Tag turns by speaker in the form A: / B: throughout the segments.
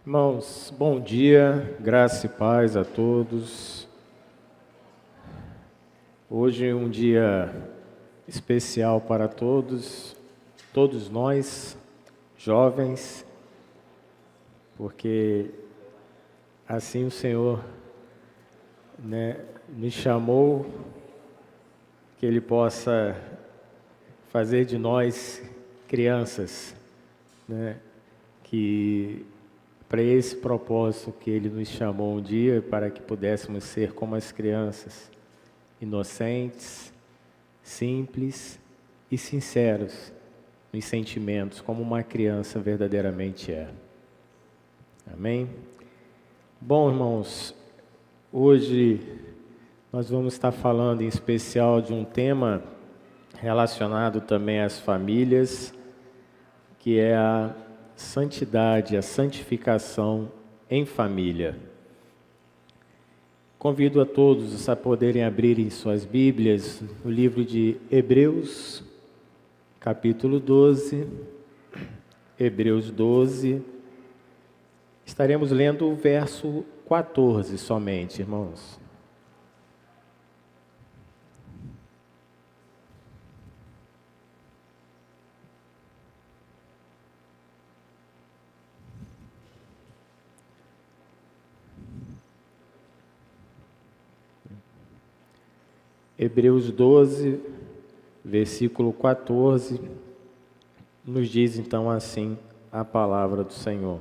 A: Irmãos, bom dia, graça e paz a todos. Hoje é um dia especial para todos nós, jovens, porque assim o Senhor, nos chamou, que Ele possa fazer de nós crianças, que para esse propósito que Ele nos chamou um dia, para que pudéssemos ser como as crianças, inocentes, simples e sinceros nos sentimentos, como uma criança verdadeiramente é. Amém? Bom, irmãos, hoje nós vamos estar falando em especial de um tema relacionado também às famílias, que é a santidade, a santificação em família. Convido a todos a poderem abrir em suas Bíblias o livro de Hebreus, capítulo 12. Hebreus 12. Estaremos lendo o verso 14 somente, irmãos. Hebreus 12, versículo 14, nos diz então assim a palavra do Senhor.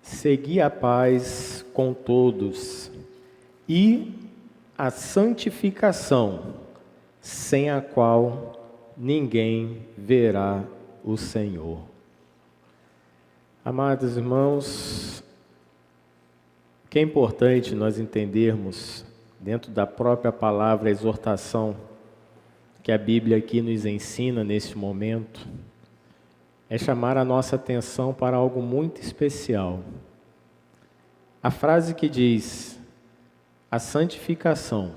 A: Segui a paz com todos e a santificação, sem a qual ninguém verá o Senhor. Amados irmãos, que é importante nós entendermos dentro da própria palavra, a exortação que a Bíblia aqui nos ensina neste momento, é chamar a nossa atenção para algo muito especial. A frase que diz, a santificação,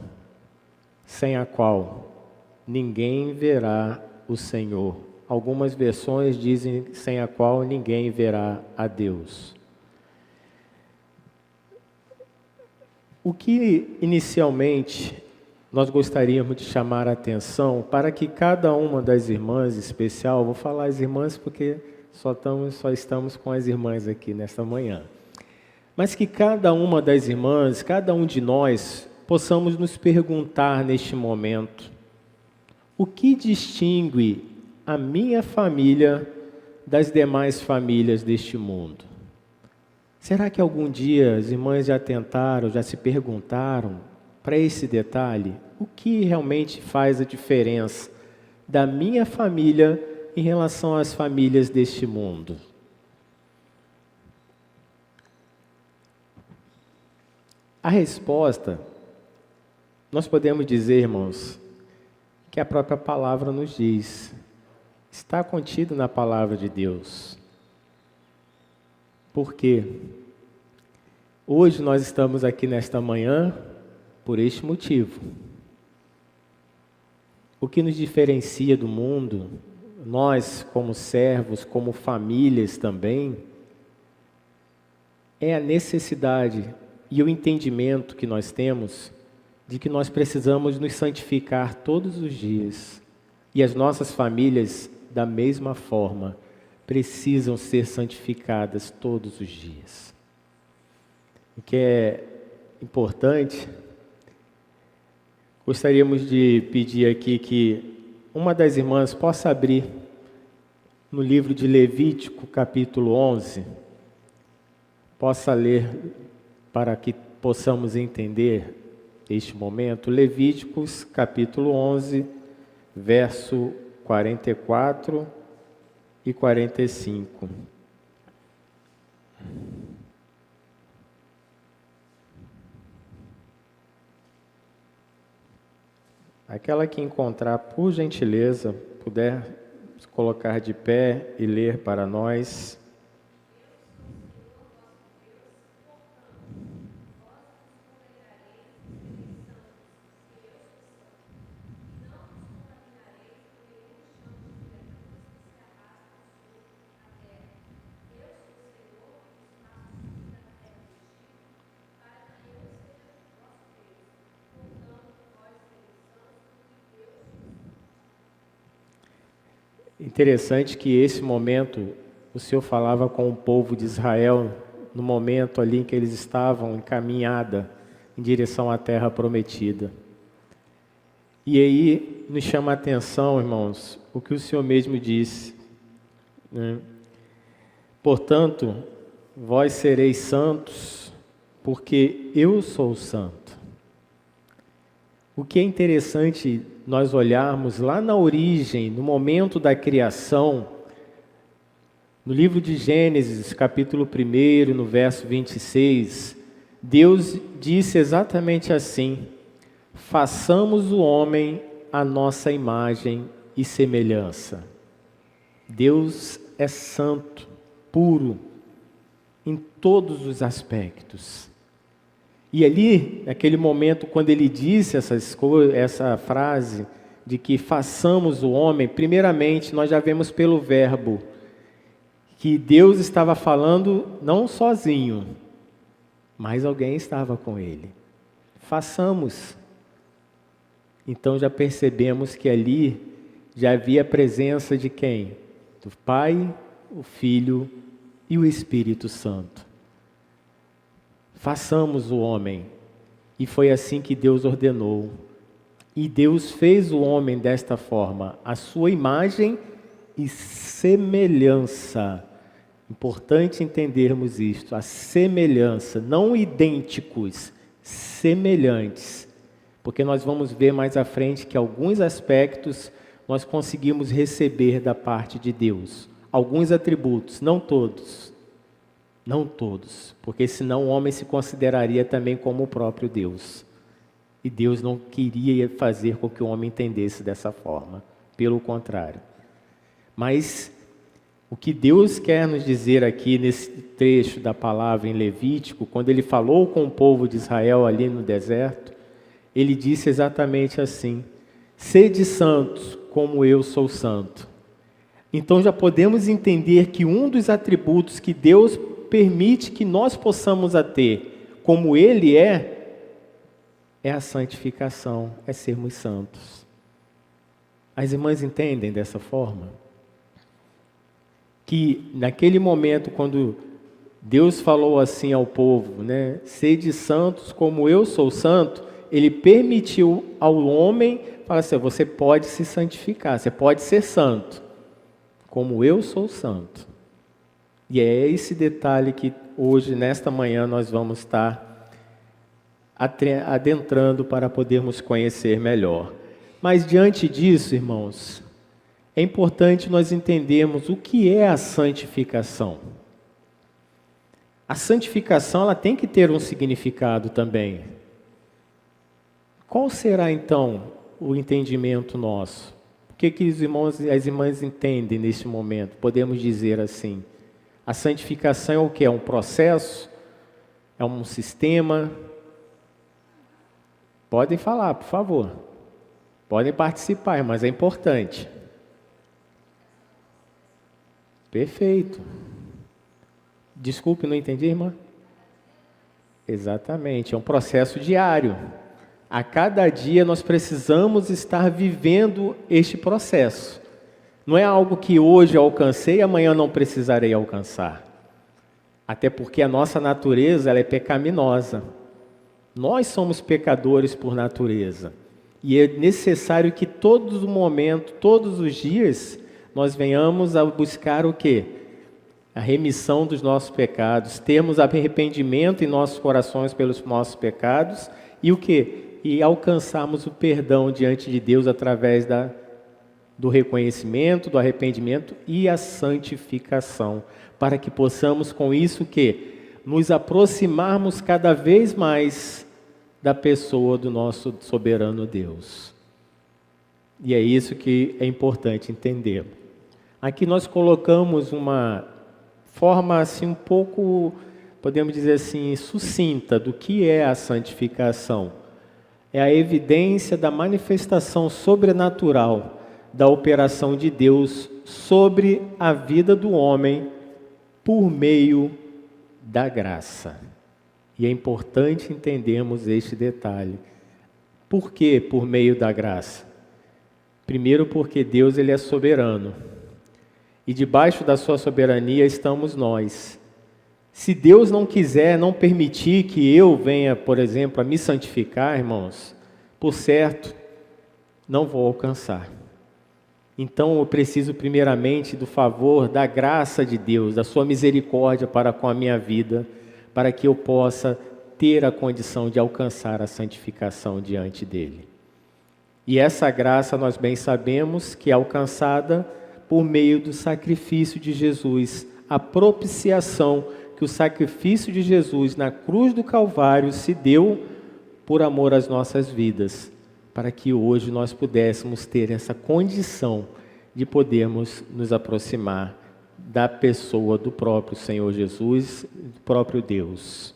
A: sem a qual ninguém verá o Senhor. Algumas versões dizem, sem a qual ninguém verá a Deus. O que inicialmente nós gostaríamos de chamar a atenção para que cada uma das irmãs, em especial, vou falar as irmãs porque só estamos com as irmãs aqui nesta manhã, mas que cada uma das irmãs, cada um de nós, possamos nos perguntar neste momento, o que distingue a minha família das demais famílias deste mundo? Será que algum dia as irmãs já tentaram, já se perguntaram para esse detalhe? O que realmente faz a diferença da minha família em relação às famílias deste mundo? A resposta, nós podemos dizer, irmãos, que a própria palavra nos diz. Está contido na palavra de Deus. Por quê? Hoje nós estamos aqui nesta manhã por este motivo. O que nos diferencia do mundo, nós como servos, como famílias também, é a necessidade e o entendimento que nós temos de que nós precisamos nos santificar todos os dias. E as nossas famílias, da mesma forma, precisam ser santificadas todos os dias. O que é importante, gostaríamos de pedir aqui que uma das irmãs possa abrir no livro de Levítico, capítulo 11, possa ler para que possamos entender este momento. Levíticos, capítulo 11, verso 44 e 45. Aquela que encontrar, por gentileza, puder se colocar de pé e ler para nós. interessante que esse momento o Senhor falava com o povo de Israel no momento ali em que eles estavam em caminhada em direção à terra prometida. E aí nos chama a atenção, irmãos, o que o Senhor mesmo disse, né? Portanto, vós sereis santos, porque eu sou santo. O que é interessante nós olharmos lá na origem, no momento da criação, no livro de Gênesis, capítulo 1, no verso 26, Deus disse exatamente assim: façamos o homem à nossa imagem e semelhança. Deus é santo, puro, em todos os aspectos. E ali, naquele momento, quando ele disse essa frase de que façamos o homem, primeiramente nós já vemos pelo verbo que Deus estava falando não sozinho, mas alguém estava com ele. Façamos. Então já percebemos que ali já havia a presença de quem? Do Pai, o Filho e o Espírito Santo. Façamos o homem. E foi assim que Deus ordenou. E Deus fez o homem desta forma, a sua imagem e semelhança. Importante entendermos isto, a semelhança, não idênticos, semelhantes. Porque nós vamos ver mais à frente que alguns aspectos nós conseguimos receber da parte de Deus. Alguns atributos, não todos. Não todos, porque senão o homem se consideraria também como o próprio Deus. E Deus não queria fazer com que o homem entendesse dessa forma. Pelo contrário. Mas o que Deus quer nos dizer aqui nesse trecho da palavra em Levítico, quando ele falou com o povo de Israel ali no deserto, ele disse exatamente assim: sede santos como eu sou santo. Então já podemos entender que um dos atributos que Deus permite que nós possamos a ter, como Ele é a santificação, é sermos santos. As irmãs entendem dessa forma? Que naquele momento, quando Deus falou assim ao povo, né, sede santos como eu sou santo, Ele permitiu ao homem, falar assim, você pode se santificar, você pode ser santo, como eu sou santo. E é esse detalhe que hoje, nesta manhã, nós vamos estar adentrando para podermos conhecer melhor. Mas diante disso, irmãos, é importante nós entendermos o que é a santificação. A santificação, ela tem que ter um significado também. Qual será, então, o entendimento nosso? O que os irmãos e as irmãs entendem neste momento? Podemos dizer assim: a santificação é o que? É um processo? É um sistema? Podem falar, por favor. Podem participar, mas é importante. Perfeito. Desculpe, não entendi, irmã? Exatamente, é um processo diário. A cada dia nós precisamos estar vivendo este processo. Não é algo que hoje eu alcancei e amanhã não precisarei alcançar. Até porque a nossa natureza ela é pecaminosa. Nós somos pecadores por natureza. E é necessário que todos os momentos, todos os dias, nós venhamos a buscar o quê? A remissão dos nossos pecados, termos arrependimento em nossos corações pelos nossos pecados e o quê? E alcançarmos o perdão diante de Deus através do reconhecimento, do arrependimento e a santificação, para que possamos com isso o quê? Nos aproximarmos cada vez mais da pessoa do nosso soberano Deus. E é isso que é importante entender. Aqui nós colocamos uma forma assim um pouco, podemos dizer assim, sucinta do que é a santificação. É a evidência da manifestação sobrenatural da operação de Deus sobre a vida do homem por meio da graça. E é importante entendermos este detalhe. Por que por meio da graça? Primeiro porque Deus ele é soberano. E debaixo da sua soberania estamos nós. Se Deus não quiser, não permitir que eu venha, por exemplo, a me santificar, irmãos, por certo, não vou alcançar. Então eu preciso primeiramente do favor, da graça de Deus, da sua misericórdia para com a minha vida, para que eu possa ter a condição de alcançar a santificação diante dele. E essa graça nós bem sabemos que é alcançada por meio do sacrifício de Jesus, a propiciação que o sacrifício de Jesus na cruz do Calvário se deu por amor às nossas vidas, para que hoje nós pudéssemos ter essa condição de podermos nos aproximar da pessoa do próprio Senhor Jesus, do próprio Deus.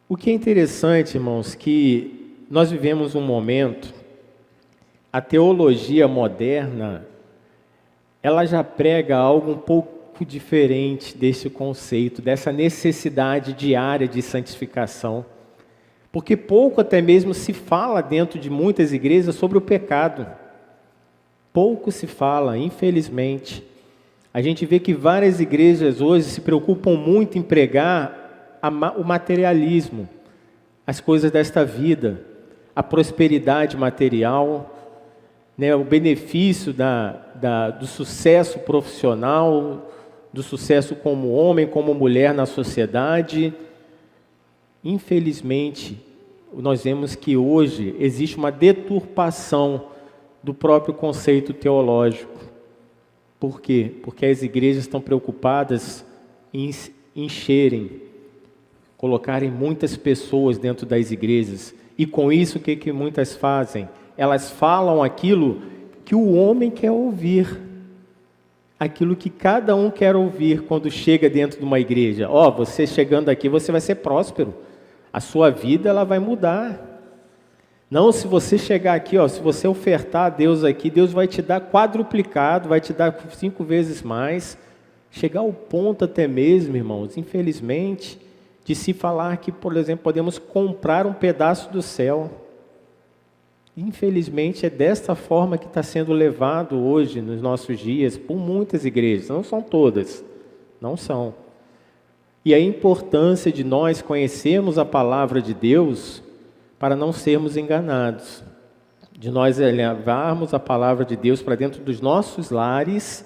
A: O que é interessante, irmãos, que nós vivemos um momento, a teologia moderna, ela já prega algo um pouco diferente desse conceito, dessa necessidade diária de santificação. Porque pouco até mesmo se fala dentro de muitas igrejas sobre o pecado. Pouco se fala, infelizmente. A gente vê que várias igrejas hoje se preocupam muito em pregar o materialismo, as coisas desta vida, a prosperidade material, né, o benefício do sucesso profissional, do sucesso como homem, como mulher na sociedade. Infelizmente, nós vemos que hoje existe uma deturpação do próprio conceito teológico. Por quê? Porque as igrejas estão preocupadas em encherem, colocarem muitas pessoas dentro das igrejas. E com isso, o que muitas fazem? Elas falam aquilo que o homem quer ouvir. Aquilo que cada um quer ouvir quando chega dentro de uma igreja. Você chegando aqui, você vai ser próspero. A sua vida, ela vai mudar. Não, se você chegar aqui, se você ofertar a Deus aqui, Deus vai te dar quadruplicado, vai te dar 5 vezes mais. Chegar ao ponto até mesmo, irmãos, infelizmente, de se falar que, por exemplo, podemos comprar um pedaço do céu. Infelizmente, é desta forma que está sendo levado hoje, nos nossos dias, por muitas igrejas. Não são todas, não são. E a importância de nós conhecermos a palavra de Deus para não sermos enganados. De nós levarmos a palavra de Deus para dentro dos nossos lares,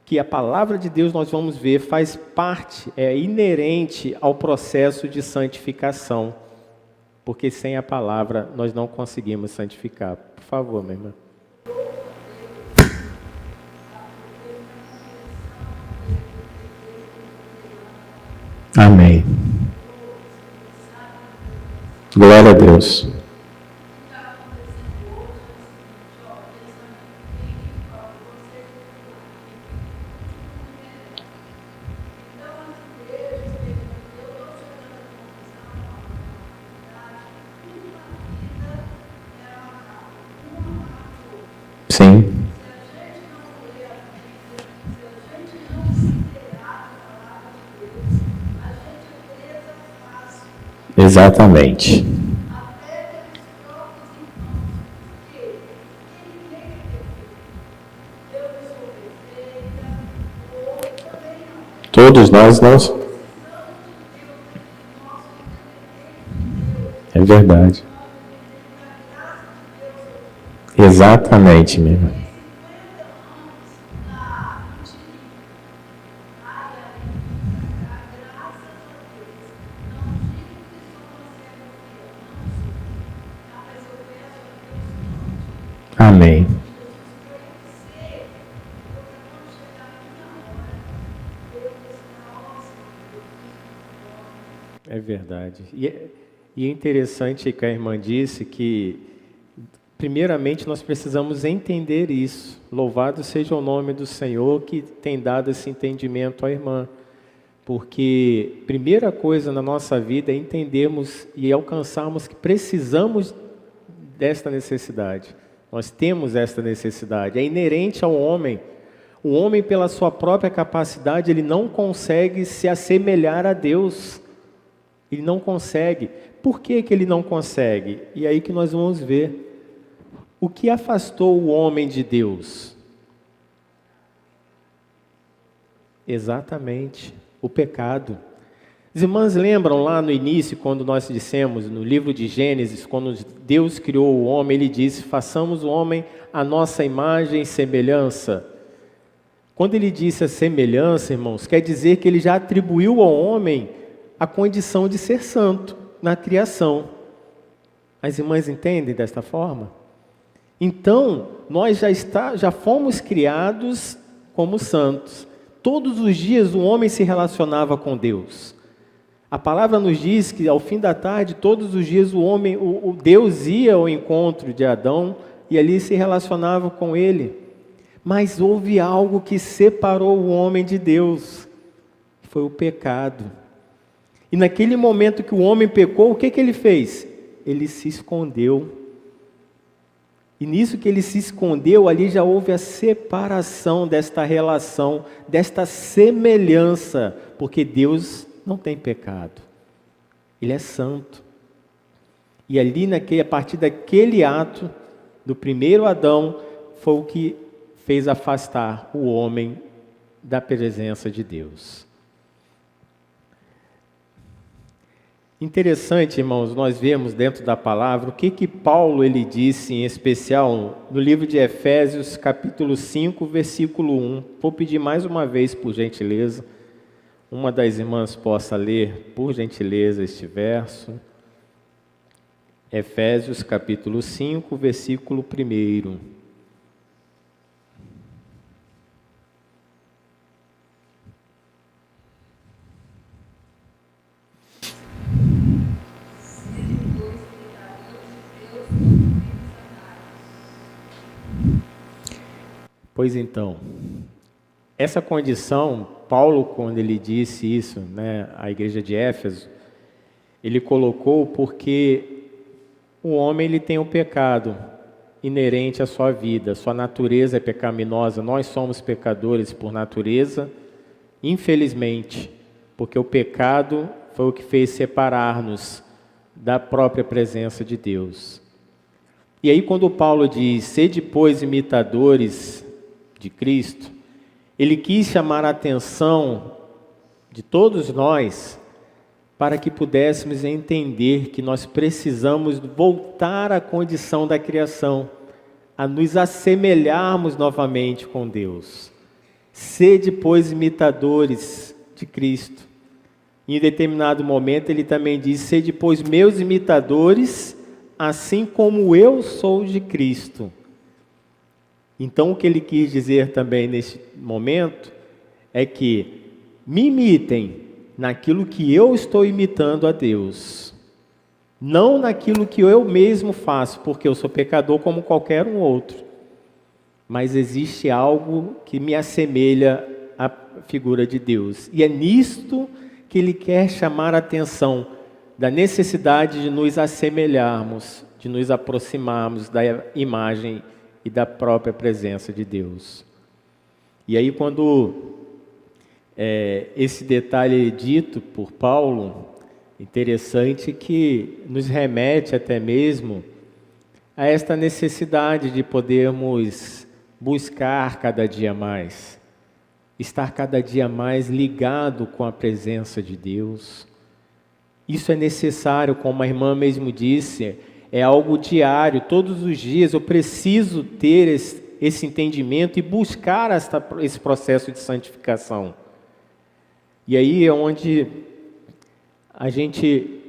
A: que a palavra de Deus, nós vamos ver, faz parte, é inerente ao processo de santificação. Porque sem a palavra nós não conseguimos santificar. Por favor, minha irmã. Amém. Glória a Deus. Sim. Exatamente. Todos nós É verdade. Exatamente, minha irmã. Amém. É verdade. E é interessante que a irmã disse que, primeiramente, nós precisamos entender isso. Louvado seja o nome do Senhor que tem dado esse entendimento à irmã. Porque primeira coisa na nossa vida é entendermos e alcançarmos que precisamos desta necessidade. Nós temos esta necessidade. É inerente ao homem. O homem, pela sua própria capacidade, ele não consegue se assemelhar a Deus. Ele não consegue. Por que ele não consegue? E aí que nós vamos ver. O que afastou o homem de Deus? Exatamente, o pecado. As irmãs lembram lá no início, quando nós dissemos, no livro de Gênesis, quando Deus criou o homem, Ele disse, façamos o homem à nossa imagem e semelhança. Quando Ele disse a semelhança, irmãos, quer dizer que Ele já atribuiu ao homem a condição de ser santo na criação. As irmãs entendem desta forma? Então, nós já fomos criados como santos. Todos os dias o homem se relacionava com Deus. A palavra nos diz que ao fim da tarde, todos os dias o Deus ia ao encontro de Adão e ali se relacionava com ele. Mas houve algo que separou o homem de Deus, foi o pecado. E naquele momento que o homem pecou, o que ele fez? Ele se escondeu. E nisso que ele se escondeu, ali já houve a separação desta relação, desta semelhança, porque Deus não tem pecado, Ele é santo. E ali, a partir daquele ato, do primeiro Adão, foi o que fez afastar o homem da presença de Deus. Interessante, irmãos, nós vemos dentro da palavra o que Paulo ele disse, em especial, no livro de Efésios, capítulo 5, versículo 1. Vou pedir mais uma vez, por gentileza, uma das irmãs possa ler, por gentileza, este verso. Efésios, capítulo 5, versículo 1. Pois então, essa condição, Paulo, quando ele disse isso, à igreja de Éfeso, ele colocou porque o homem ele tem o pecado inerente à sua vida, sua natureza é pecaminosa, nós somos pecadores por natureza, infelizmente, porque o pecado foi o que fez separar-nos da própria presença de Deus. E aí quando Paulo diz, sede pois imitadores de Cristo, ele quis chamar a atenção de todos nós para que pudéssemos entender que nós precisamos voltar à condição da criação, a nos assemelharmos novamente com Deus. Sede, pois, imitadores de Cristo. Em determinado momento ele também diz, sede, pois, meus imitadores, assim como eu sou de Cristo. Então, o que ele quis dizer também nesse momento é que me imitem naquilo que eu estou imitando a Deus, não naquilo que eu mesmo faço, porque eu sou pecador como qualquer um outro, mas existe algo que me assemelha à figura de Deus, e é nisto que ele quer chamar a atenção, da necessidade de nos assemelharmos, de nos aproximarmos da imagem e da própria presença de Deus. E aí quando esse detalhe é dito por Paulo, interessante que nos remete até mesmo a esta necessidade de podermos buscar cada dia mais, estar cada dia mais ligado com a presença de Deus. Isso é necessário, como a irmã mesmo disse, é algo diário, todos os dias eu preciso ter esse entendimento e buscar esse processo de santificação. E aí é onde a gente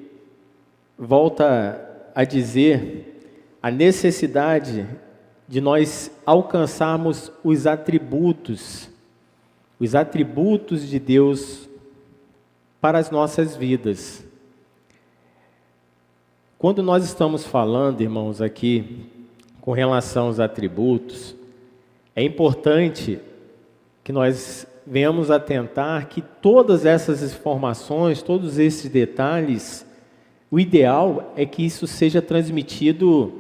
A: volta a dizer a necessidade de nós alcançarmos os atributos de Deus para as nossas vidas. Quando nós estamos falando, irmãos, aqui, com relação aos atributos, é importante que nós venhamos atentar que todas essas informações, todos esses detalhes, o ideal é que isso seja transmitido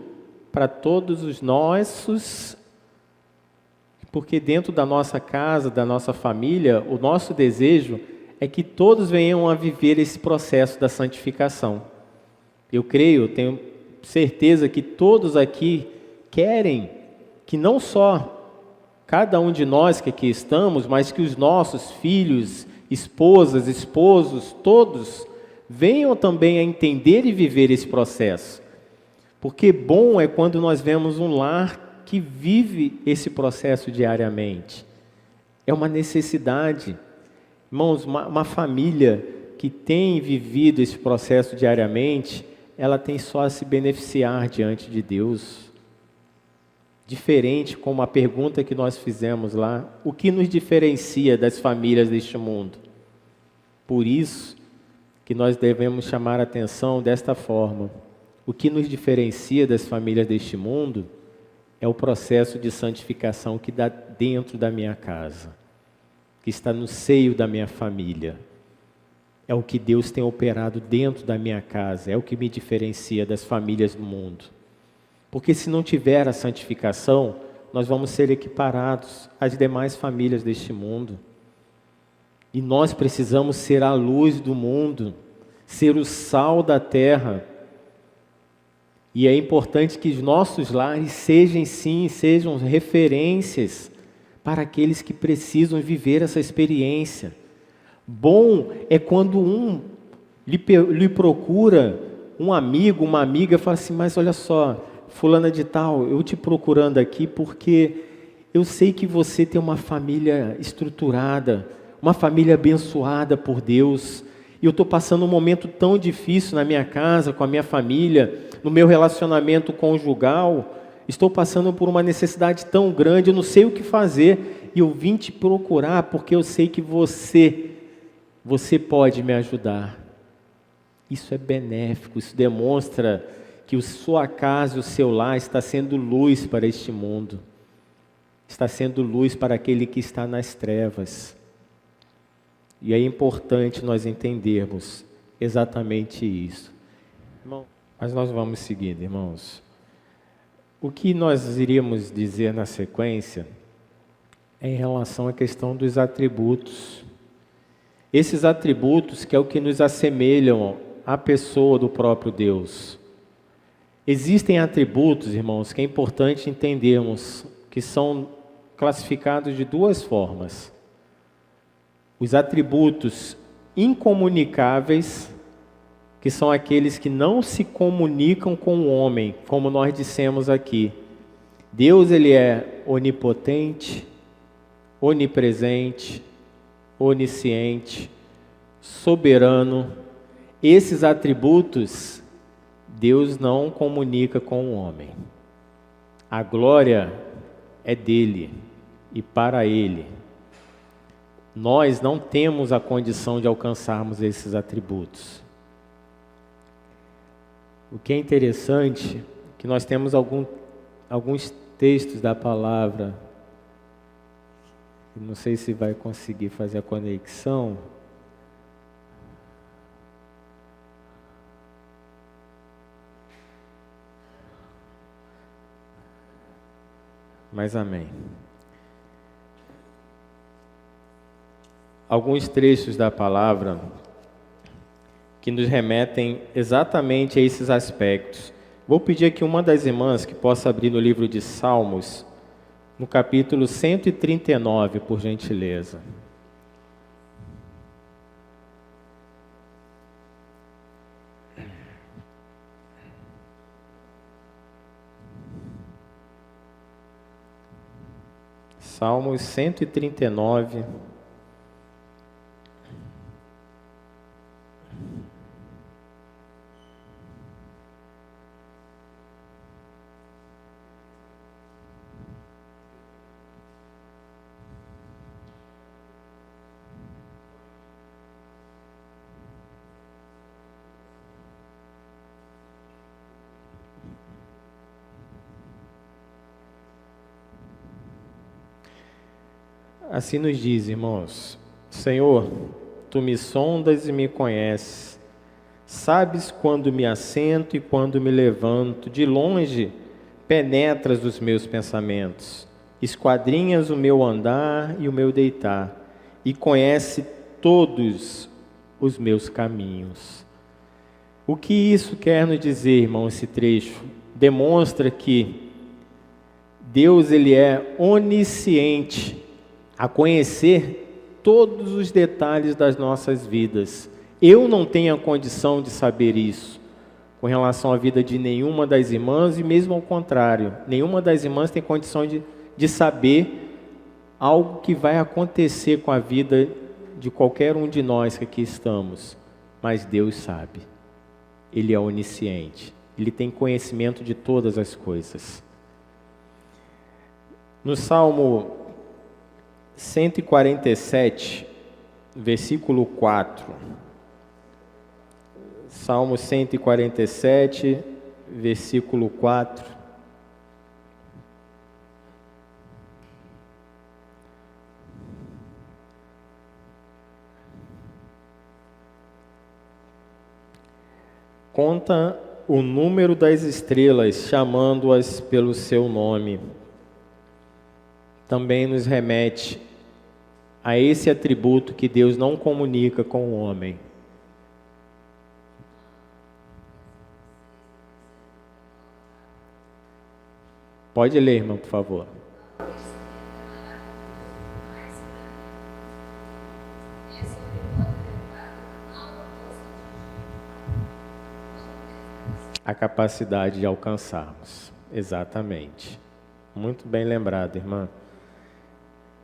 A: para todos os nossos, porque dentro da nossa casa, da nossa família, o nosso desejo é que todos venham a viver esse processo da santificação. Eu creio, tenho certeza que todos aqui querem que não só cada um de nós que aqui estamos, mas que os nossos filhos, esposas, esposos, todos, venham também a entender e viver esse processo. Porque bom é quando nós vemos um lar que vive esse processo diariamente. É uma necessidade. Irmãos, uma família que tem vivido esse processo diariamente, ela tem só a se beneficiar diante de Deus. Diferente como a pergunta que nós fizemos lá, o que nos diferencia das famílias deste mundo? Por isso que nós devemos chamar a atenção desta forma. O que nos diferencia das famílias deste mundo é o processo de santificação que dá dentro da minha casa, que está no seio da minha família. É o que Deus tem operado dentro da minha casa, é o que me diferencia das famílias do mundo. Porque se não tiver a santificação, nós vamos ser equiparados às demais famílias deste mundo. E nós precisamos ser a luz do mundo, ser o sal da terra. E é importante que os nossos lares sejam referências para aqueles que precisam viver essa experiência. Bom é quando um lhe procura, um amigo, uma amiga, fala assim, mas olha só, fulana de tal, eu te procurando aqui porque eu sei que você tem uma família estruturada, uma família abençoada por Deus, e eu estou passando um momento tão difícil na minha casa, com a minha família, no meu relacionamento conjugal, estou passando por uma necessidade tão grande, eu não sei o que fazer, e eu vim te procurar porque eu sei que você pode me ajudar. Isso é benéfico, isso demonstra que a sua casa e o seu lar está sendo luz para este mundo, está sendo luz para aquele que está nas trevas. E é importante nós entendermos exatamente isso. Mas nós vamos seguindo, irmãos. O que nós iríamos dizer na sequência é em relação à questão dos atributos. Esses atributos que é o que nos assemelham à pessoa do próprio Deus. Existem atributos, irmãos, que é importante entendermos, que são classificados de duas formas. Os atributos incomunicáveis, que são aqueles que não se comunicam com o homem, como nós dissemos aqui. Deus, ele é onipotente, onipresente, onisciente, soberano. Esses atributos, Deus não comunica com o homem. A glória é dele e para ele. Nós não temos a condição de alcançarmos esses atributos. O que é interessante é que nós temos alguns textos da palavra, não sei se vai conseguir fazer a conexão. Mas amém. Alguns trechos da palavra que nos remetem exatamente a esses aspectos. Vou pedir aqui uma das irmãs que possa abrir no livro de Salmos, no capítulo 139, por gentileza. Salmos 139. Assim nos diz, irmãos: Senhor, Tu me sondas e me conheces, sabes quando me assento e quando me levanto, de longe penetras os meus pensamentos, esquadrinhas o meu andar e o meu deitar, e conhece todos os meus caminhos. O que isso quer nos dizer, irmão, esse trecho? Demonstra que Deus, ele é onisciente, a conhecer todos os detalhes das nossas vidas. Eu não tenho a condição de saber isso com relação à vida de nenhuma das irmãs, e mesmo ao contrário, nenhuma das irmãs tem condição de saber algo que vai acontecer com a vida de qualquer um de nós que aqui estamos. Mas Deus sabe. Ele é onisciente. Ele tem conhecimento de todas as coisas. No Salmo 147, versículo 4. Salmo 147, versículo 4. Conta o número das estrelas, chamando-as pelo seu nome. Também nos remete a esse atributo que Deus não comunica com o homem. Pode ler, irmão, por favor. A capacidade de alcançarmos. Exatamente. Muito bem lembrado, irmã.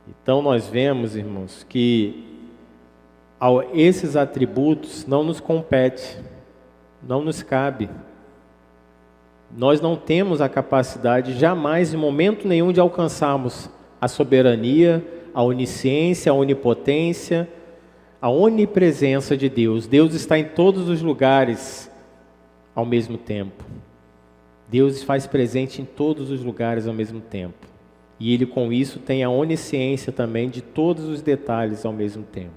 A: Então nós vemos, irmãos, que esses atributos não nos competem, não nos cabe. Nós não temos a capacidade jamais, em momento nenhum, de alcançarmos a soberania, a onisciência, a onipotência, a onipresença de Deus. Deus está em todos os lugares ao mesmo tempo. Deus faz presente em todos os lugares ao mesmo tempo. E Ele com isso tem a onisciência também de todos os detalhes ao mesmo tempo.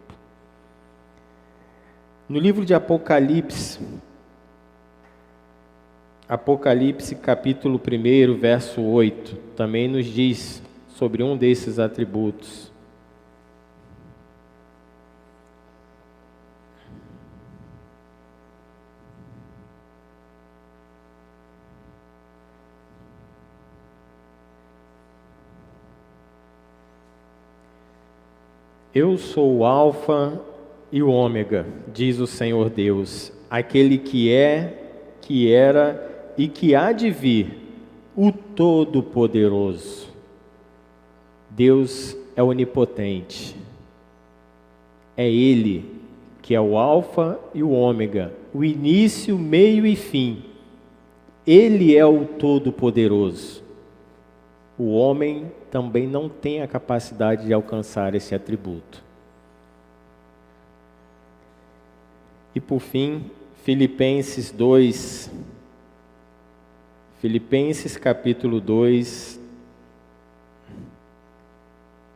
A: No livro de Apocalipse, capítulo 1, verso 8, também nos diz sobre um desses atributos. Eu sou o Alfa e o Ômega, diz o Senhor Deus, aquele que é, que era e que há de vir, o Todo-Poderoso. Deus é onipotente. É Ele que é o Alfa e o Ômega, o início, meio e fim. Ele é o Todo-Poderoso. O homem também não tem a capacidade de alcançar esse atributo. E por fim, Filipenses capítulo 2,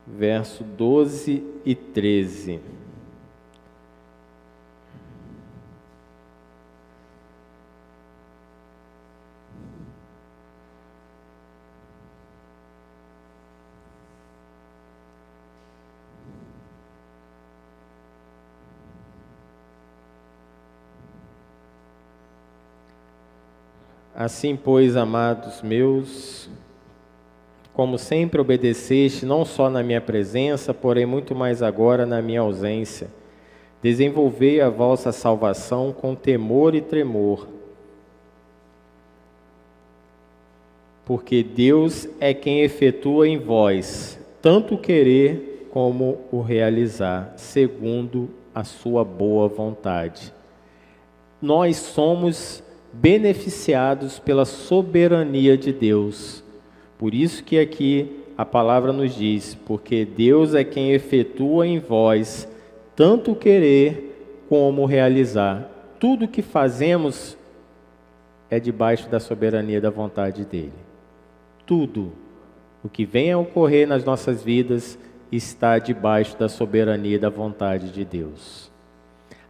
A: verso 12 e 13. Assim, pois, amados meus, como sempre obedeceste, não só na minha presença, porém muito mais agora na minha ausência, desenvolvei a vossa salvação com temor e tremor, porque Deus é quem efetua em vós, tanto o querer como o realizar, segundo a sua boa vontade. Nós somos beneficiados pela soberania de Deus. Por isso que aqui a palavra nos diz, porque Deus é quem efetua em vós tanto o querer como o realizar. Tudo o que fazemos é debaixo da soberania da vontade dele. Tudo o que vem a ocorrer nas nossas vidas está debaixo da soberania da vontade de Deus.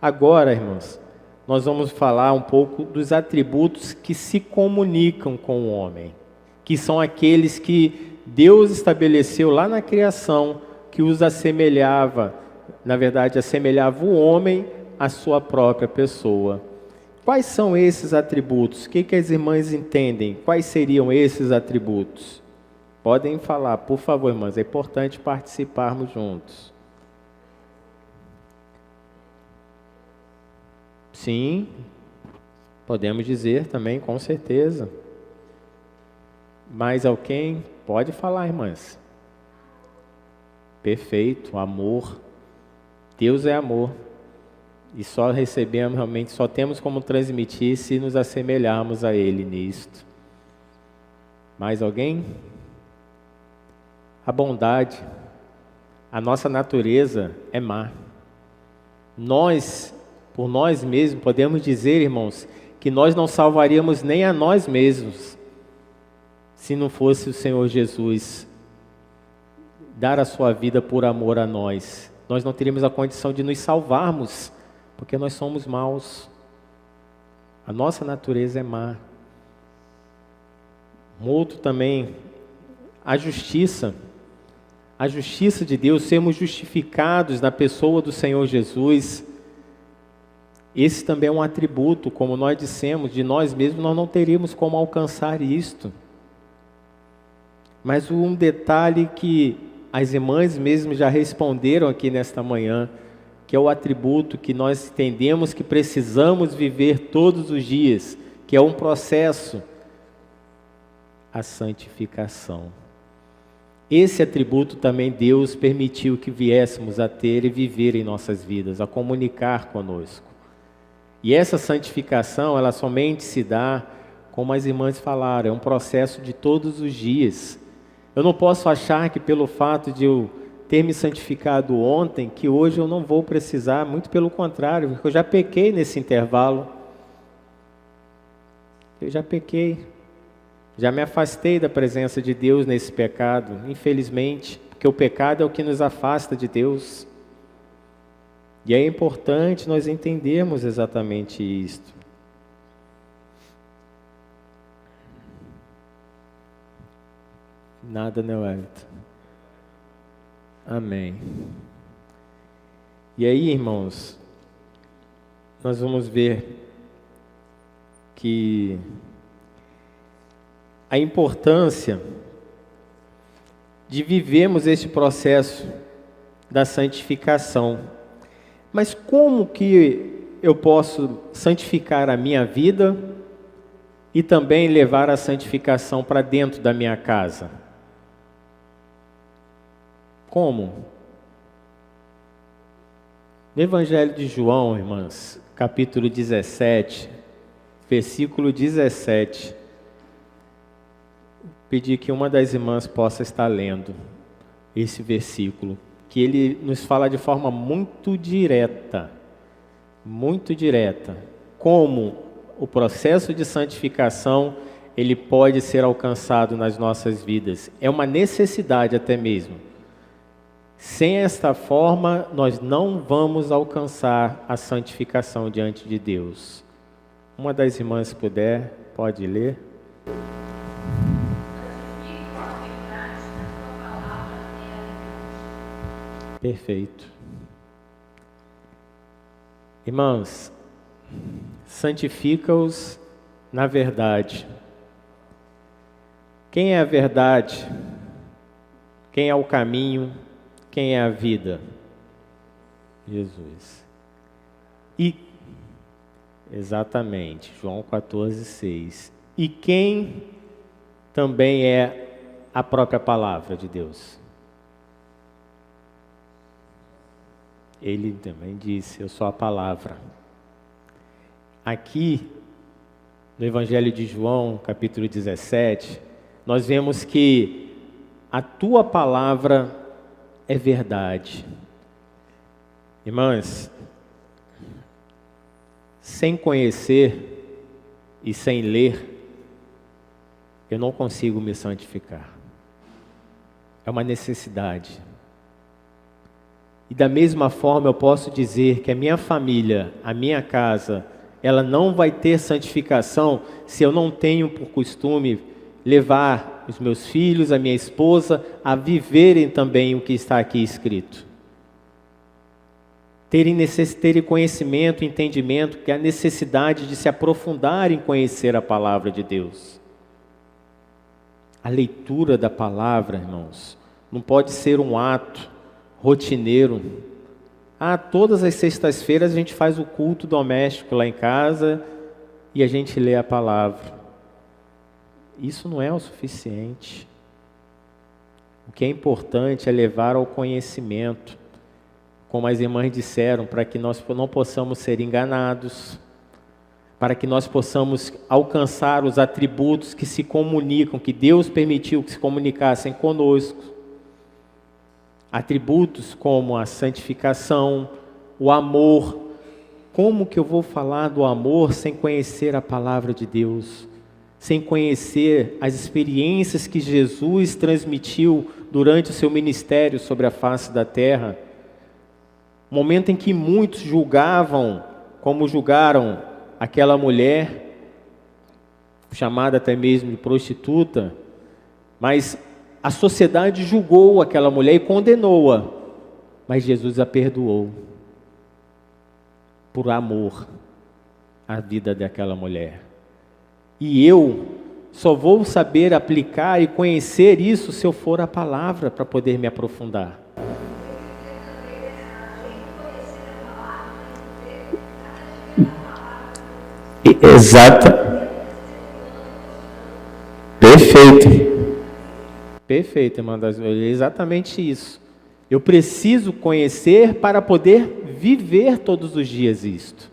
A: Agora, irmãos, nós vamos falar um pouco dos atributos que se comunicam com o homem, que são aqueles que Deus estabeleceu lá na criação, que os assemelhava, na verdade, assemelhava o homem à sua própria pessoa. Quais são esses atributos? O que as irmãs entendem? Quais seriam esses atributos? Podem falar, por favor, irmãs, é importante participarmos juntos. Sim, podemos dizer também, com certeza. Mais alguém? Pode falar, irmãs. Perfeito, amor. Deus é amor. E só recebemos realmente, só temos como transmitir se nos assemelharmos a Ele nisto. Mais alguém? A bondade. A nossa natureza é má. Nós, por nós mesmos, podemos dizer, irmãos, que nós não salvaríamos nem a nós mesmos, se não fosse o Senhor Jesus dar a sua vida por amor a nós. Nós não teríamos a condição de nos salvarmos, porque nós somos maus. A nossa natureza é má. Outro também, a justiça de Deus, sermos justificados na pessoa do Senhor Jesus. Esse também é um atributo, como nós dissemos, de nós mesmos nós não teríamos como alcançar isto. Mas um detalhe que as irmãs mesmo já responderam aqui nesta manhã, que é o atributo que nós entendemos que precisamos viver todos os dias, que é um processo, a santificação. Esse atributo também Deus permitiu que viéssemos a ter e viver em nossas vidas, a comunicar conosco. E essa santificação, ela somente se dá, como as irmãs falaram, é um processo de todos os dias. Eu não posso achar que pelo fato de eu ter me santificado ontem, que hoje eu não vou precisar, muito pelo contrário, porque eu já pequei nesse intervalo. Eu já pequei, já me afastei da presença de Deus nesse pecado, infelizmente, porque o pecado é o que nos afasta de Deus. E é importante nós entendermos exatamente isto. Nada, né, Wellington? Amém. E aí, irmãos, nós vamos ver que a importância de vivermos este processo da santificação. Mas como que eu posso santificar a minha vida e também levar a santificação para dentro da minha casa? Como? No Evangelho de João, irmãs, capítulo 17, versículo 17, pedi que uma das irmãs possa estar lendo esse versículo, que ele nos fala de forma muito direta, como o processo de santificação ele pode ser alcançado nas nossas vidas. É uma necessidade até mesmo. Sem esta forma, nós não vamos alcançar a santificação diante de Deus. Uma das irmãs, se puder, pode ler. Perfeito. Irmãos, santifica-os na verdade. Quem é a verdade? Quem é o caminho? Quem é a vida? Jesus. E, exatamente, João 14:6. E quem também é a própria palavra de Deus? Ele também disse, eu sou a palavra. Aqui, no Evangelho de João, capítulo 17, nós vemos que a tua palavra é verdade. Irmãs, sem conhecer e sem ler, eu não consigo me santificar. É uma necessidade. E da mesma forma eu posso dizer que a minha família, a minha casa, ela não vai ter santificação se eu não tenho por costume levar os meus filhos, a minha esposa, a viverem também o que está aqui escrito. Terem conhecimento, entendimento, que é a necessidade de se aprofundar em conhecer a palavra de Deus. A leitura da palavra, irmãos, não pode ser um ato rotineiro. Todas as sextas-feiras a gente faz o culto doméstico lá em casa e a gente lê a palavra. Isso não é o suficiente. O que é importante é levar ao conhecimento, como as irmãs disseram, para que nós não possamos ser enganados, para que nós possamos alcançar os atributos que se comunicam, que Deus permitiu que se comunicassem conosco. Atributos como a santificação, o amor. Como que eu vou falar do amor sem conhecer a palavra de Deus? Sem conhecer as experiências que Jesus transmitiu durante o seu ministério sobre a face da terra? Momento em que muitos julgavam, como julgaram aquela mulher, chamada até mesmo de prostituta, mas a sociedade julgou aquela mulher e condenou-a, mas Jesus a perdoou, por amor à vida daquela mulher. E eu só vou saber aplicar e conhecer isso se eu for a palavra para poder me aprofundar. Exato. Perfeito, irmã das Olhas. É exatamente isso. Eu preciso conhecer para poder viver todos os dias isto.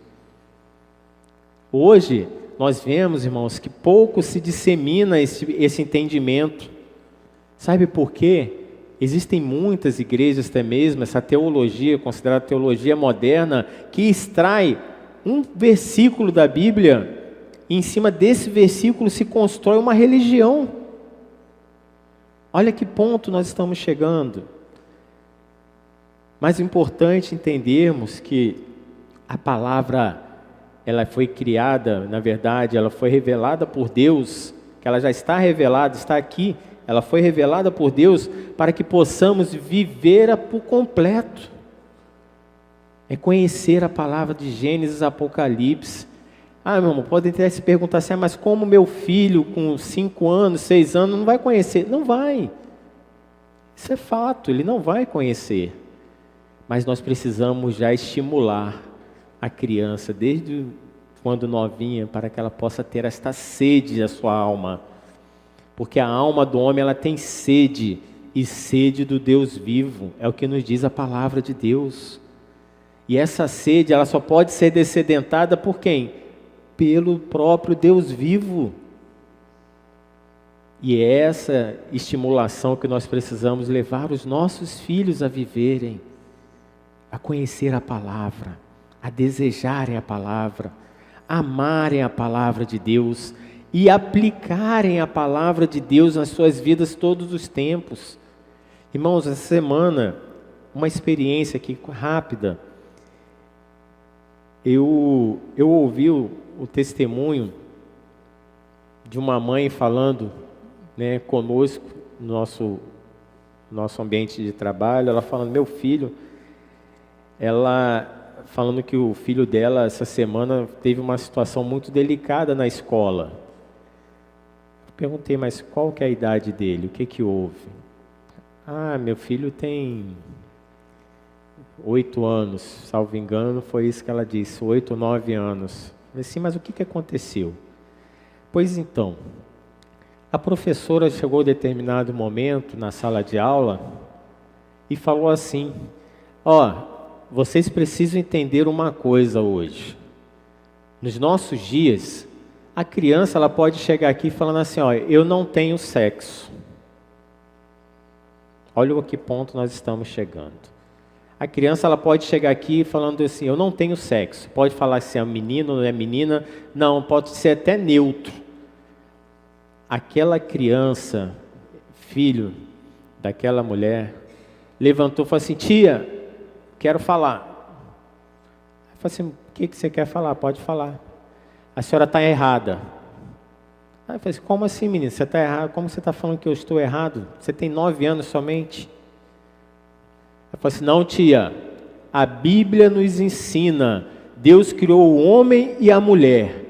A: Hoje, nós vemos, irmãos, que pouco se dissemina esse entendimento. Sabe por quê? Existem muitas igrejas, até mesmo, essa teologia, considerada teologia moderna, que extrai um versículo da Bíblia, e em cima desse versículo se constrói uma religião. Olha que ponto nós estamos chegando. Mas é importante entendermos que a palavra, ela foi criada, na verdade, ela foi revelada por Deus, que ela já está revelada, está aqui, ela foi revelada por Deus para que possamos viver por completo. É conhecer a palavra de Gênesis, Apocalipse. Meu irmão, podem até se perguntar assim, mas como meu filho com 5 anos, 6 anos, não vai conhecer? Não vai. Isso é fato, ele não vai conhecer. Mas nós precisamos já estimular a criança, desde quando novinha, para que ela possa ter esta sede da sua alma. Porque a alma do homem, ela tem sede, e sede do Deus vivo. É o que nos diz a palavra de Deus. E essa sede, ela só pode ser dessedentada por quem? Pelo próprio Deus vivo. E é essa estimulação que nós precisamos levar os nossos filhos a viverem, a conhecer a palavra, a desejarem a palavra, amarem a palavra de Deus e aplicarem a palavra de Deus nas suas vidas todos os tempos. Irmãos, essa semana, uma experiência aqui rápida. Eu ouvi o testemunho de uma mãe falando, conosco, no nosso ambiente de trabalho. Ela falando, meu filho, ela falando que o filho dela, essa semana, teve uma situação muito delicada na escola. Perguntei, mas qual que é a idade dele? O que houve? Meu filho tem 8 anos, salvo engano, foi isso que ela disse, 8 ou 9 anos. Eu falei assim, mas o que aconteceu? Pois então, a professora chegou a determinado momento na sala de aula e falou assim, vocês precisam entender uma coisa hoje. Nos nossos dias, a criança ela pode chegar aqui falando assim, eu não tenho sexo. Olha a que ponto nós estamos chegando. A criança ela pode chegar aqui falando assim, eu não tenho sexo. Pode falar se é menino ou não é menina. Não, pode ser até neutro. Aquela criança, filho daquela mulher, levantou e falou assim, tia, quero falar. Eu falei assim, o que você quer falar? Pode falar. A senhora está errada. Aí eu falei assim, como assim, menina? Você está errado? Como você está falando que eu estou errado? Você tem 9 anos somente. Eu falei assim, não, tia, a Bíblia nos ensina, Deus criou o homem e a mulher,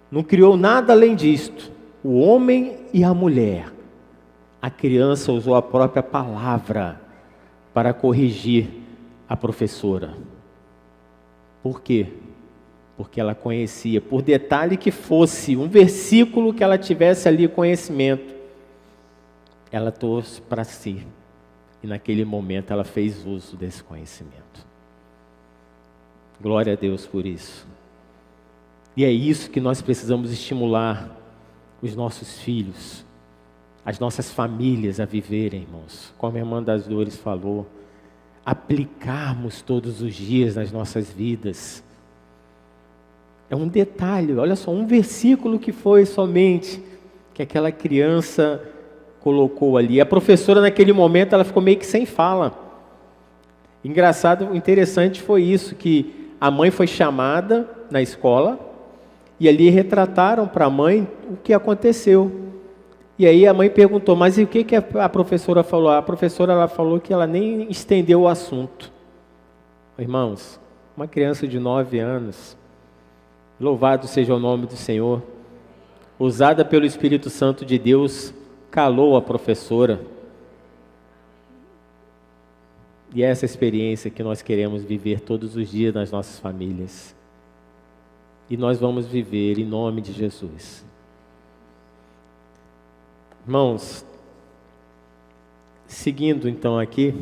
A: não criou nada além disto, o homem e a mulher, a criança usou a própria palavra para corrigir a professora. Por quê? Porque ela conhecia, por detalhe que fosse, um versículo que ela tivesse ali conhecimento, ela trouxe para si. E naquele momento ela fez uso desse conhecimento. Glória a Deus por isso. E é isso que nós precisamos estimular os nossos filhos, as nossas famílias a viverem, irmãos. Como a irmã das Dores falou, aplicarmos todos os dias nas nossas vidas. É um detalhe, olha só, um versículo que foi somente, que aquela criança colocou ali. A professora naquele momento, ela ficou meio que sem fala. Engraçado, interessante foi isso, que a mãe foi chamada na escola, e ali retrataram para a mãe o que aconteceu. E aí a mãe perguntou, mas e o que a professora falou? A professora ela falou que ela nem estendeu o assunto. Irmãos, uma criança de 9 anos, louvado seja o nome do Senhor, usada pelo Espírito Santo de Deus, calou a professora. E é essa experiência que nós queremos viver todos os dias nas nossas famílias. E nós vamos viver em nome de Jesus. Irmãos, seguindo então aqui,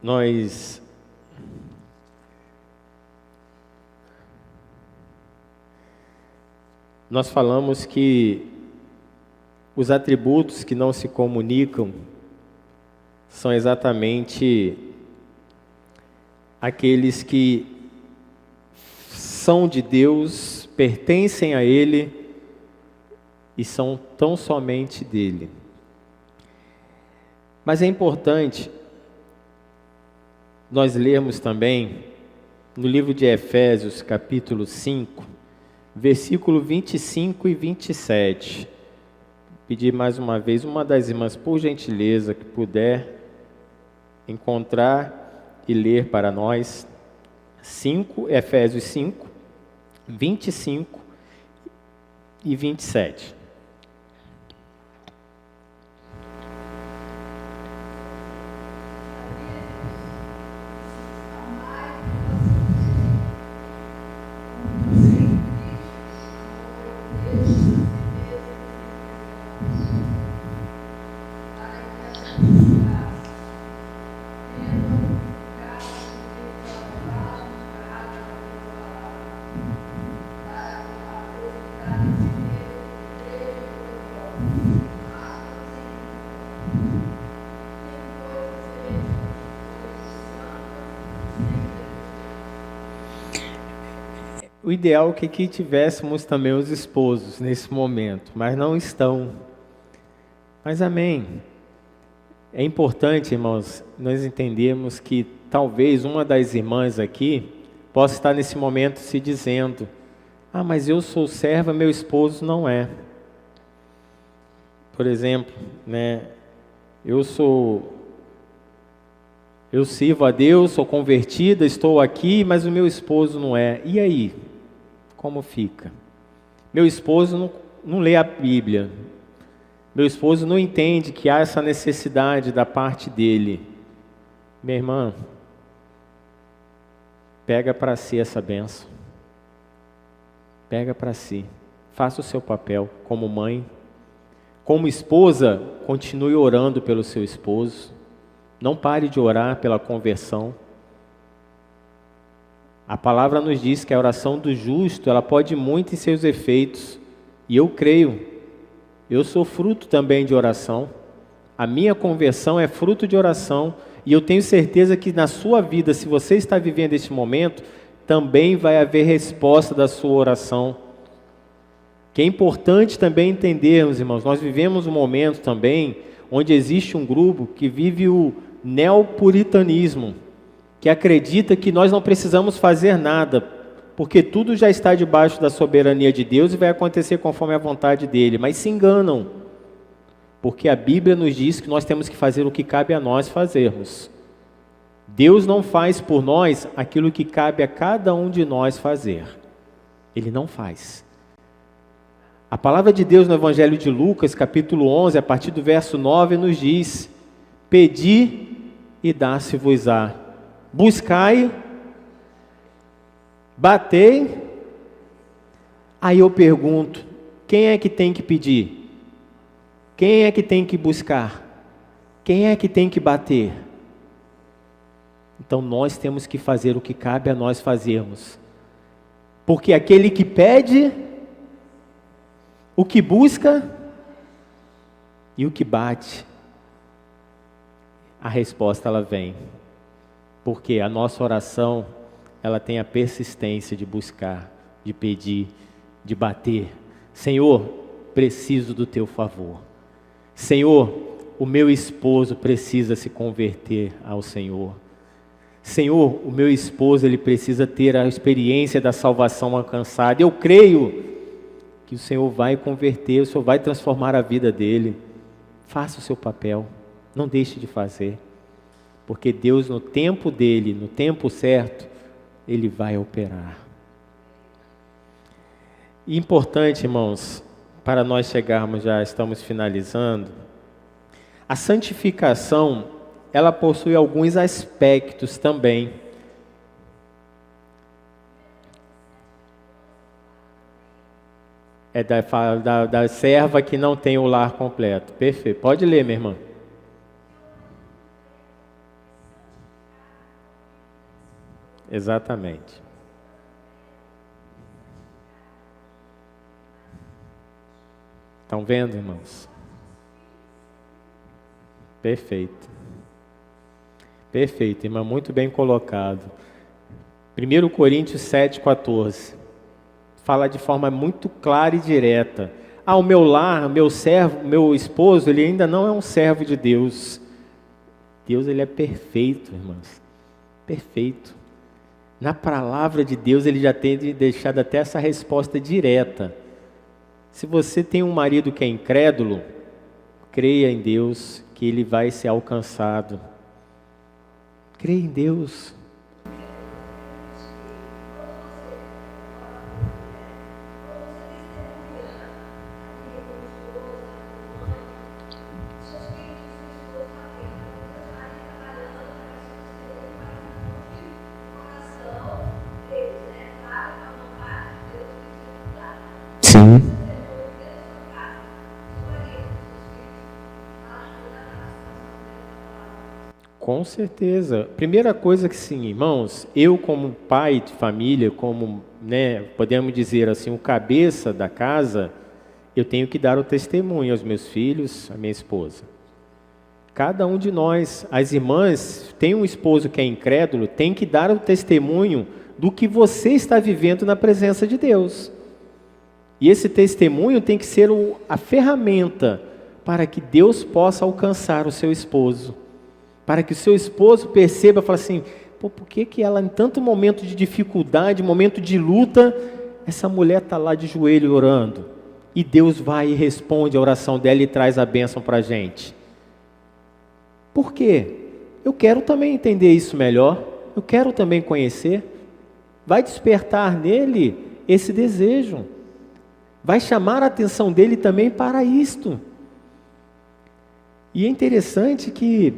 A: nós falamos que os atributos que não se comunicam são exatamente aqueles que são de Deus, pertencem a Ele e são tão somente dele. Mas é importante nós lermos também no livro de Efésios, capítulo 5, versículo 25 e 27. Pedir mais uma vez, uma das irmãs, por gentileza, que puder encontrar e ler para nós, Efésios 5, 25 e 27. O ideal é que aqui tivéssemos também os esposos nesse momento, mas não estão. Mas amém. É importante, irmãos, nós entendermos que talvez uma das irmãs aqui possa estar nesse momento se dizendo: ah, mas eu sou serva, meu esposo não é. Por exemplo, eu sirvo a Deus, sou convertida, estou aqui, mas o meu esposo não é. E aí? Como fica? Meu esposo não lê a Bíblia. Meu esposo não entende que há essa necessidade da parte dele. Minha irmã, pega para si essa bênção. Pega para si. Faça o seu papel como mãe. Como esposa, continue orando pelo seu esposo. Não pare de orar pela conversão. A palavra nos diz que a oração do justo, ela pode muito em seus efeitos. E eu creio, eu sou fruto também de oração. A minha conversão é fruto de oração. E eu tenho certeza que na sua vida, se você está vivendo este momento, também vai haver resposta da sua oração. Que é importante também entendermos, irmãos, nós vivemos um momento também onde existe um grupo que vive o neopuritanismo, que acredita que nós não precisamos fazer nada, porque tudo já está debaixo da soberania de Deus e vai acontecer conforme a vontade dele, mas se enganam, porque a Bíblia nos diz que nós temos que fazer o que cabe a nós fazermos. Deus não faz por nós aquilo que cabe a cada um de nós fazer. Ele não faz. A palavra de Deus no Evangelho de Lucas, capítulo 11, a partir do verso 9, nos diz: pedi e dá-se-vos-á, buscai, batei. Aí eu pergunto, quem é que tem que pedir? Quem é que tem que buscar? Quem é que tem que bater? Então nós temos que fazer o que cabe a nós fazermos. Porque aquele que pede, o que busca e o que bate, a resposta ela vem. Porque a nossa oração, ela tem a persistência de buscar, de pedir, de bater. Senhor, preciso do teu favor. Senhor, o meu esposo precisa se converter ao Senhor. Senhor, o meu esposo, ele precisa ter a experiência da salvação alcançada. Eu creio que o Senhor vai converter, o Senhor vai transformar a vida dele. Faça o seu papel, não deixe de fazer. Porque Deus, no tempo dele, no tempo certo, ele vai operar. E importante, irmãos, para nós chegarmos, já estamos finalizando, a santificação, ela possui alguns aspectos também. É da serva que não tem o lar completo. Perfeito. Pode ler, minha irmã. Exatamente. Estão vendo, irmãos? Perfeito. Perfeito, irmã, muito bem colocado. 1 Coríntios 7,14. Fala de forma muito clara e direta. O meu lar, meu servo, meu esposo, ele ainda não é um servo de Deus. Deus, ele é perfeito, irmãos. Perfeito. Na palavra de Deus, ele já tem deixado até essa resposta direta. Se você tem um marido que é incrédulo, creia em Deus que ele vai ser alcançado. Creia em Deus. Sim. Com certeza. Primeira coisa que sim, irmãos, eu como pai de família, como, podemos dizer assim, o cabeça da casa, eu tenho que dar o testemunho aos meus filhos, à minha esposa. Cada um de nós, as irmãs, tem um esposo que é incrédulo, tem que dar o testemunho do que você está vivendo na presença de Deus. E esse testemunho tem que ser a ferramenta para que Deus possa alcançar o seu esposo. Para que o seu esposo perceba, fala assim, por que ela em tanto momento de dificuldade, momento de luta, essa mulher está lá de joelho orando? E Deus vai e responde a oração dela e traz a bênção para a gente. Por quê? Eu quero também entender isso melhor, eu quero também conhecer. Vai despertar nele esse desejo. Vai chamar a atenção dele também para isto. E é interessante que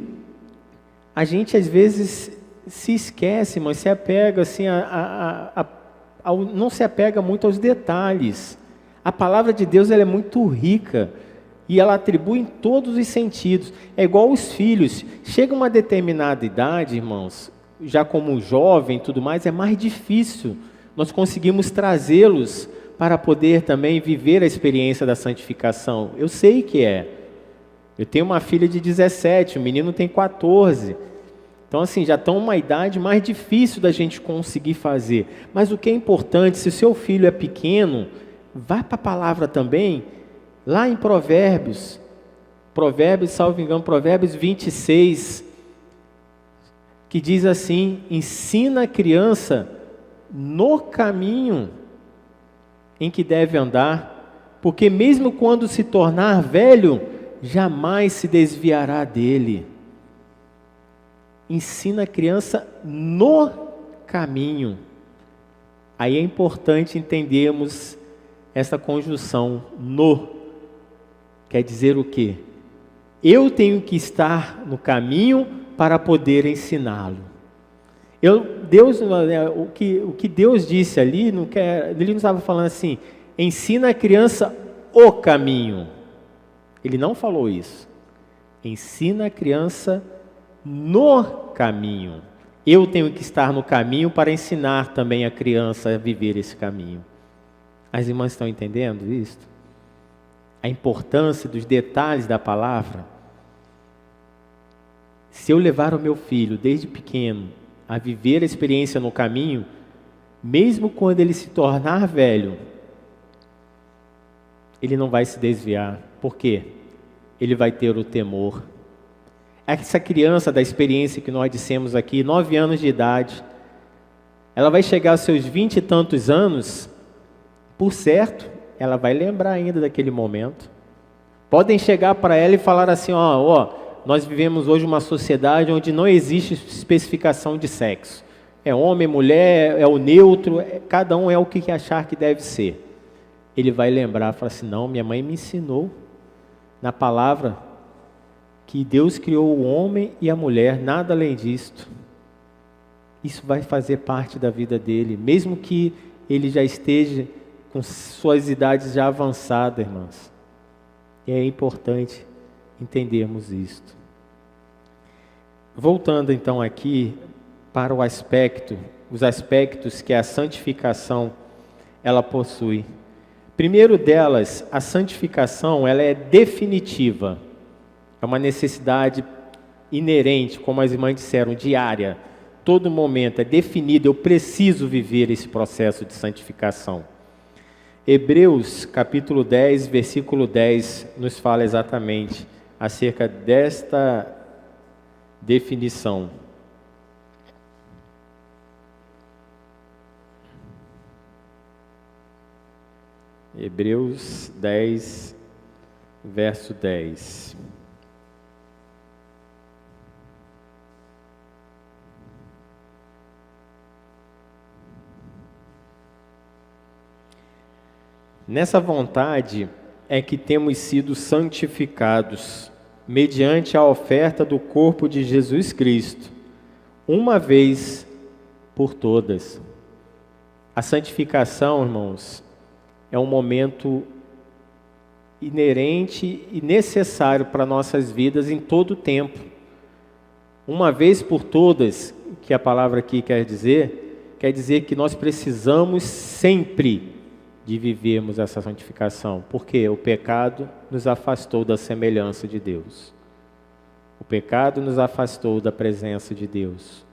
A: a gente às vezes se esquece, mas se apega assim, não se apega muito aos detalhes. A palavra de Deus ela é muito rica e ela atribui em todos os sentidos. É igual os filhos. Chega uma determinada idade, irmãos, já como jovem e tudo mais, é mais difícil. Nós conseguimos trazê-los para poder também viver a experiência da santificação. Eu sei que é. Eu tenho uma filha de 17, o menino tem 14. Então assim, já estão uma idade mais difícil da gente conseguir fazer. Mas o que é importante, se o seu filho é pequeno, vá para a palavra também, lá em Provérbios, salvo engano, Provérbios 26, que diz assim, ensina a criança no caminho em que deve andar, porque mesmo quando se tornar velho, jamais se desviará dele. Ensina a criança no caminho. Aí é importante entendermos essa conjunção no quer dizer o quê? Eu tenho que estar no caminho para poder ensiná-lo. Deus, o que Deus disse ali, ele não estava falando assim, ensina a criança o caminho. Ele não falou isso. Ensina a criança no caminho. Eu tenho que estar no caminho para ensinar também a criança a viver esse caminho. As irmãs estão entendendo isso? A importância dos detalhes da palavra. Se eu levar o meu filho desde pequeno a viver a experiência no caminho, mesmo quando ele se tornar velho, ele não vai se desviar. Por quê? Ele vai ter o temor. Essa criança da experiência que nós dissemos aqui, 9 anos de idade, ela vai chegar aos seus 20 e tantos anos, por certo, ela vai lembrar ainda daquele momento. Podem chegar para ela e falar assim, nós vivemos hoje uma sociedade onde não existe especificação de sexo. É homem, mulher, é o neutro, cada um é o que achar que deve ser. Ele vai lembrar, falar assim, não, minha mãe me ensinou na palavra que Deus criou o homem e a mulher, nada além disto. Isso vai fazer parte da vida dele, mesmo que ele já esteja com suas idades já avançadas, irmãs. E é importante entendermos isto. Voltando então aqui para os aspectos que a santificação ela possui. Primeiro delas, a santificação ela é definitiva. É uma necessidade inerente, como as irmãs disseram, diária. Todo momento é definido, eu preciso viver esse processo de santificação. Hebreus capítulo 10, versículo 10, nos fala exatamente acerca desta definição. Hebreus 10, verso 10. Nessa vontade é que temos sido santificados, mediante a oferta do corpo de Jesus Cristo, uma vez por todas. A santificação, irmãos, é um momento inerente e necessário para nossas vidas em todo o tempo. Uma vez por todas, que a palavra aqui quer dizer que nós precisamos sempre de vivermos essa santificação, porque o pecado nos afastou da semelhança de Deus. O pecado nos afastou da presença de Deus.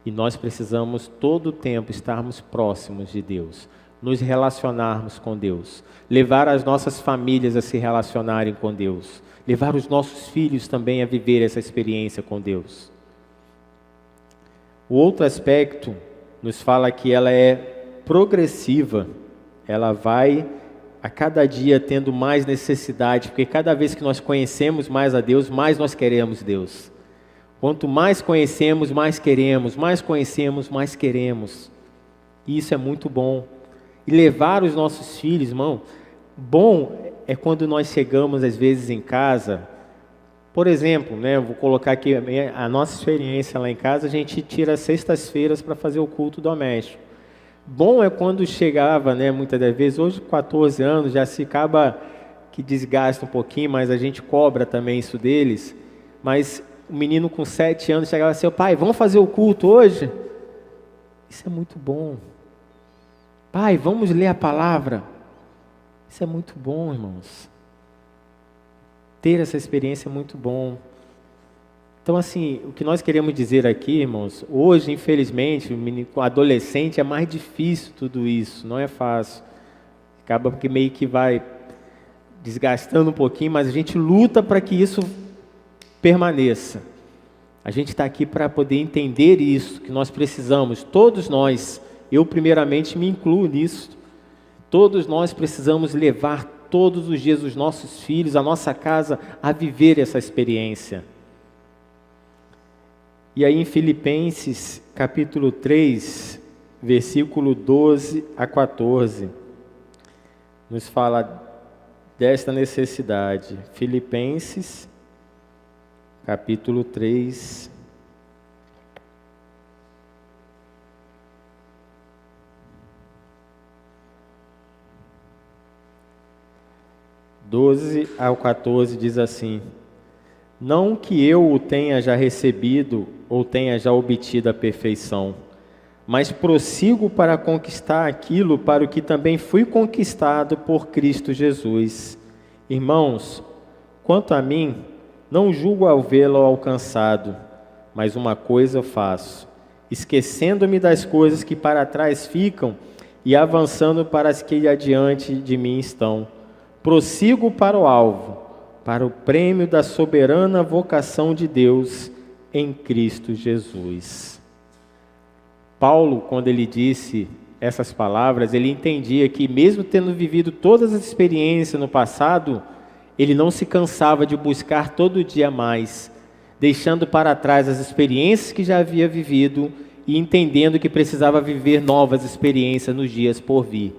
A: E nós precisamos todo o tempo estarmos próximos de Deus, nos relacionarmos com Deus, levar as nossas famílias a se relacionarem com Deus, levar os nossos filhos também a viver essa experiência com Deus. O outro aspecto nos fala que ela é progressiva. Ela vai a cada dia tendo mais necessidade, porque cada vez que nós conhecemos mais a Deus, mais nós queremos Deus. Quanto mais conhecemos, mais queremos, mais conhecemos, mais queremos. E isso é muito bom. E levar os nossos filhos, irmão, bom é quando nós chegamos às vezes em casa, por exemplo, vou colocar aqui a nossa experiência lá em casa, a gente tira sextas-feiras para fazer o culto doméstico. Bom é quando chegava, muitas das vezes, hoje 14 anos, já se acaba que desgasta um pouquinho, mas a gente cobra também isso deles. Mas o menino com 7 anos chegava assim, pai, vamos fazer o culto hoje? Isso é muito bom. Pai, vamos ler a palavra? Isso é muito bom, irmãos. Ter essa experiência é muito bom. Então, assim, o que nós queremos dizer aqui, irmãos, hoje, infelizmente, com adolescente é mais difícil tudo isso, não é fácil. Acaba porque meio que vai desgastando um pouquinho, mas a gente luta para que isso permaneça. A gente está aqui para poder entender isso, que nós precisamos, todos nós, eu primeiramente me incluo nisso, todos nós precisamos levar todos os dias os nossos filhos, a nossa casa, a viver essa experiência. E aí em Filipenses capítulo 3, versículo 12 a 14, nos fala desta necessidade. Filipenses, capítulo 3. ao 14 diz assim: não que eu o tenha já recebido ou tenha já obtido a perfeição, mas prossigo para conquistar aquilo para o que também fui conquistado por Cristo Jesus. Irmãos, quanto a mim, não julgo havê-lo alcançado, mas uma coisa eu faço, esquecendo-me das coisas que para trás ficam e avançando para as que adiante de mim estão. Prossigo para o alvo, para o prêmio da soberana vocação de Deus em Cristo Jesus. Paulo, quando ele disse essas palavras, ele entendia que mesmo tendo vivido todas as experiências no passado, ele não se cansava de buscar todo dia mais, deixando para trás as experiências que já havia vivido e entendendo que precisava viver novas experiências nos dias por vir.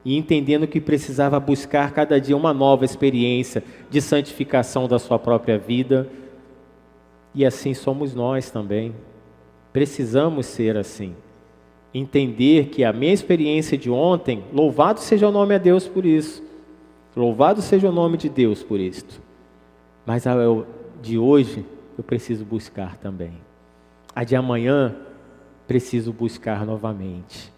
A: E entendendo que precisava buscar cada dia uma nova experiência de santificação da sua própria vida. E assim somos nós também. Precisamos ser assim. Entender que a minha experiência de ontem, louvado seja o nome a Deus por isso. Louvado seja o nome de Deus por isto. Mas a de hoje, eu preciso buscar também. A de amanhã, preciso buscar novamente.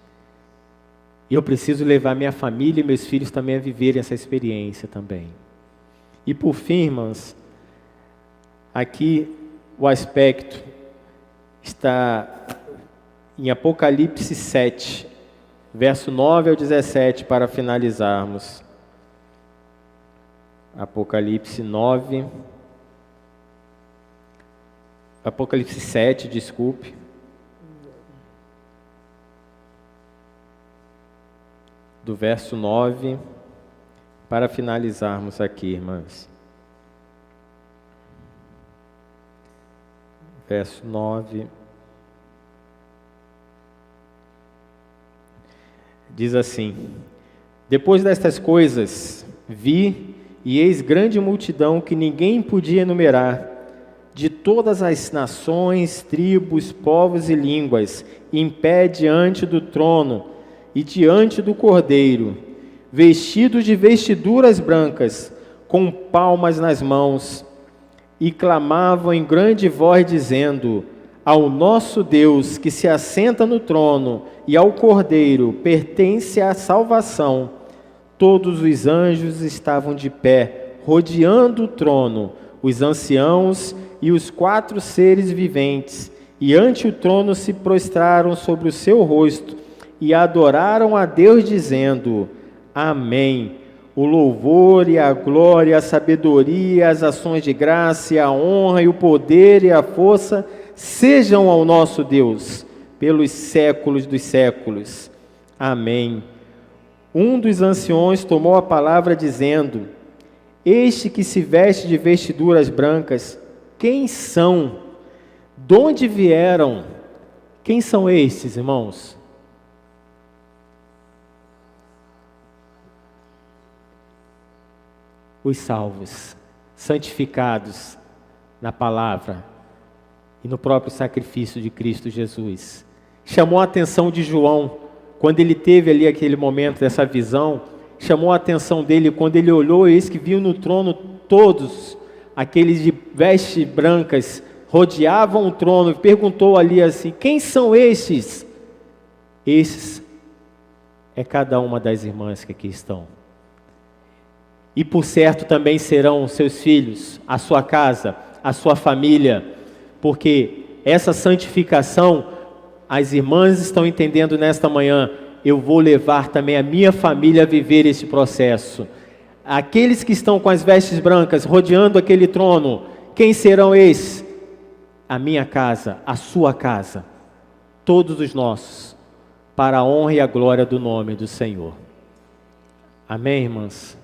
A: E eu preciso levar minha família e meus filhos também a viverem essa experiência também. E por fim, irmãos, aqui o aspecto está em Apocalipse 7, verso 9 ao 17, para finalizarmos. Apocalipse 7, desculpe. Do verso 9, para finalizarmos aqui, irmãs. Verso 9. Diz assim: depois destas coisas, vi, e eis grande multidão que ninguém podia enumerar, de todas as nações, tribos, povos e línguas, em pé diante do trono, e diante do Cordeiro, vestidos de vestiduras brancas, com palmas nas mãos, e clamavam em grande voz, dizendo: ao nosso Deus que se assenta no trono e ao Cordeiro pertence a salvação. Todos os anjos estavam de pé, rodeando o trono, os anciãos e os 4 seres viventes, e ante o trono se prostraram sobre o seu rosto, e adoraram a Deus, dizendo: amém. O louvor e a glória, a sabedoria, as ações de graça, e a honra e o poder e a força sejam ao nosso Deus, pelos séculos dos séculos. Amém. Um dos anciões tomou a palavra, dizendo: este que se veste de vestiduras brancas, quem são? De onde vieram? Quem são estes, irmãos? Os salvos, santificados na palavra e no próprio sacrifício de Cristo Jesus. Chamou a atenção de João, quando ele teve ali aquele momento dessa visão, chamou a atenção dele quando ele olhou, eis que viu no trono todos aqueles de vestes brancas, rodeavam o trono, e perguntou ali assim: quem são estes? Esses é cada uma das irmãs que aqui estão. E por certo também serão seus filhos, a sua casa, a sua família, porque essa santificação, as irmãs estão entendendo nesta manhã, eu vou levar também a minha família a viver esse processo. Aqueles que estão com as vestes brancas, rodeando aquele trono, quem serão esses? A minha casa, a sua casa, todos os nossos, para a honra e a glória do nome do Senhor. Amém, irmãs?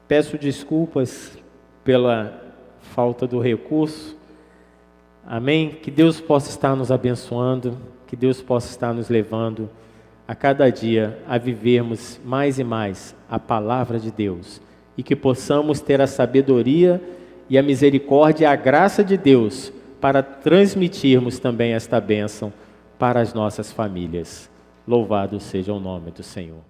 A: Peço desculpas pela falta do recurso. Amém? Que Deus possa estar nos abençoando, que Deus possa estar nos levando a cada dia a vivermos mais e mais a palavra de Deus e que possamos ter a sabedoria e a misericórdia e a graça de Deus para transmitirmos também esta bênção para as nossas famílias. Louvado seja o nome do Senhor.